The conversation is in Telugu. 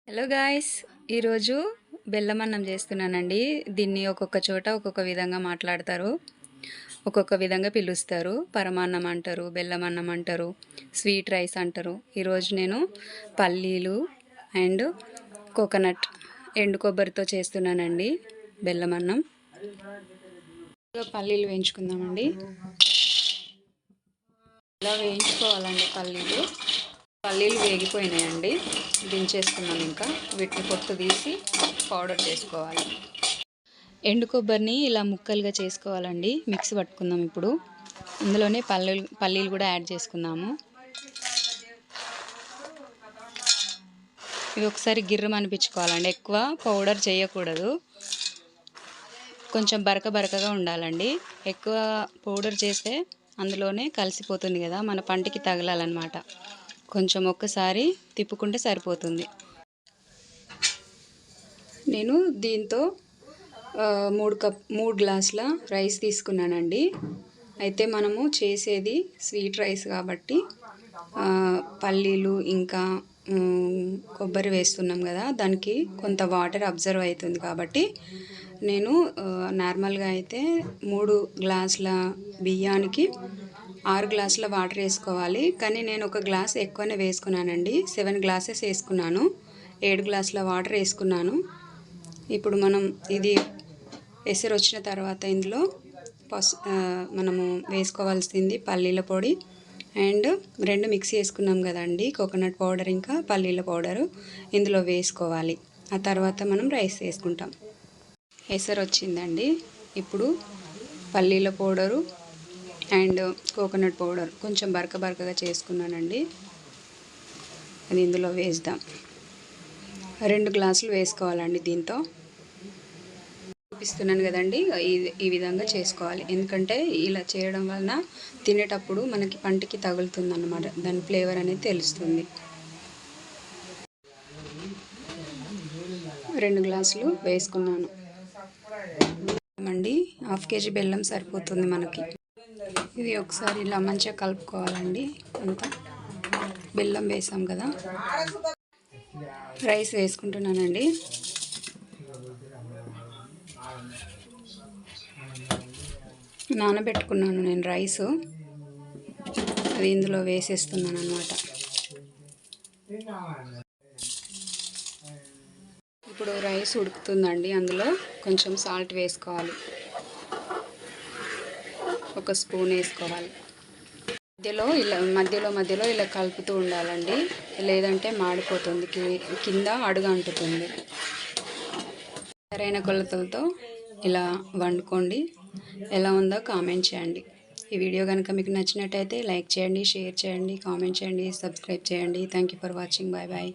హలో గాయ్స్, ఈరోజు బెల్లం అన్నం చేస్తున్నానండి. దీన్ని ఒక్కొక్క చోట ఒక్కొక్క విధంగా మాట్లాడతారు, ఒక్కొక్క విధంగా పిలుస్తారు. పరమాన్నం అంటారు, బెల్లం అన్నం అంటారు, స్వీట్ రైస్ అంటారు. ఈరోజు నేను పల్లీలు అండ్ కోకోనట్ ఎండు కొబ్బరితో చేస్తున్నానండి బెల్లం అన్నం. పల్లీలు వేయించుకుందామండి. ఇలా వేయించుకోవాలండి పల్లీలు వేగిపోయినాయండి. దించేసుకున్నాం. ఇంకా వీటిని పొట్టు తీసి పౌడర్ చేసుకోవాలి. ఎండు కొబ్బరిని ఇలా ముక్కలుగా చేసుకోవాలండి. మిక్సీ పట్టుకుందాం. ఇప్పుడు ఇందులోనే పల్లీలు కూడా యాడ్ చేసుకుందాము. ఇవి ఒకసారి గిర్రం అనిపించుకోవాలండి. ఎక్కువ పౌడర్ చేయకూడదు, కొంచెం బరకగా ఉండాలండి. ఎక్కువ పౌడర్ చేస్తే అందులోనే కలిసిపోతుంది కదా, మన పంటికి తగలాలన్నమాట. కొంచెం ఒక్కసారి తిప్పుకుంటే సరిపోతుంది. నేను దీంతో 3 గ్లాసుల రైస్ తీసుకున్నానండి. అయితే మనము చేసేది స్వీట్ రైస్ కాబట్టి పల్లీలు ఇంకా కొబ్బరి వేస్తున్నాం కదా, దానికి కొంత వాటర్ అబ్జర్వ్ అవుతుంది. కాబట్టి నేను నార్మల్గా అయితే 3 గ్లాసుల బియ్యానికి 6 గ్లాసుల వాటర్ వేసుకోవాలి. కానీ నేను ఒక గ్లాస్ ఎక్కువనే వేసుకున్నానండి. 7 గ్లాసెస్ వేసుకున్నాను. 7 గ్లాసుల వాటర్ వేసుకున్నాను. ఇప్పుడు మనం ఇది ఎసరు వచ్చిన తర్వాత ఇందులో మనము వేసుకోవాల్సింది పల్లీల పొడి అండ్ 2 మిక్స్ చేసుకున్నాం కదండి, కోకోనట్ పౌడర్ ఇంకా పల్లీల పౌడరు ఇందులో వేసుకోవాలి. ఆ తర్వాత మనం రైస్ వేసుకుంటాం. ఎసరు వచ్చిందండి. ఇప్పుడు పల్లీల పౌడరు అండ్ కోకోనట్ పౌడర్ కొంచెం బరకగా చేసుకున్నానండి. అది ఇందులో వేద్దాం. 2 గ్లాసులు వేసుకోవాలండి. దీంతో చూపిస్తున్నాను కదండి, ఈ విధంగా చేసుకోవాలి. ఎందుకంటే ఇలా చేయడం వలన తినేటప్పుడు మనకి పంటికి తగులుతుంది అన్నమాట, దాని ఫ్లేవర్ అనేది తెలుస్తుంది. 2 గ్లాసులు వేసుకున్నాను అండి. 1/2 కేజీ బెల్లం సరిపోతుంది మనకి. ఇది ఒకసారి ఇలా మంచిగా కలుపుకోవాలండి. అంతా బెల్లం వేసాం కదా. రైస్ వేసుకుంటున్నానండి. నానబెట్టుకున్నాను నేను రైసు, అది ఇందులో వేసేస్తున్నాను అన్నమాట. ఇప్పుడు రైస్ ఉడుకుతుందండి. అందులో కొంచెం సాల్ట్ వేసుకోవాలి, 1 స్పూన్ వేసుకోవాలి. మధ్యలో ఇలా కలుపుతూ ఉండాలండి, లేదంటే మాడిపోతుంది, కింద అడుగు అంటుతుంది. సరైన కొలతలతో ఇలా వండుకోండి. ఎలా ఉందో కామెంట్ చేయండి. ఈ వీడియో కనుక మీకు నచ్చినట్టయితే లైక్ చేయండి, షేర్ చేయండి, కామెంట్ చేయండి, సబ్స్క్రైబ్ చేయండి. Thank you for watching. Bye bye.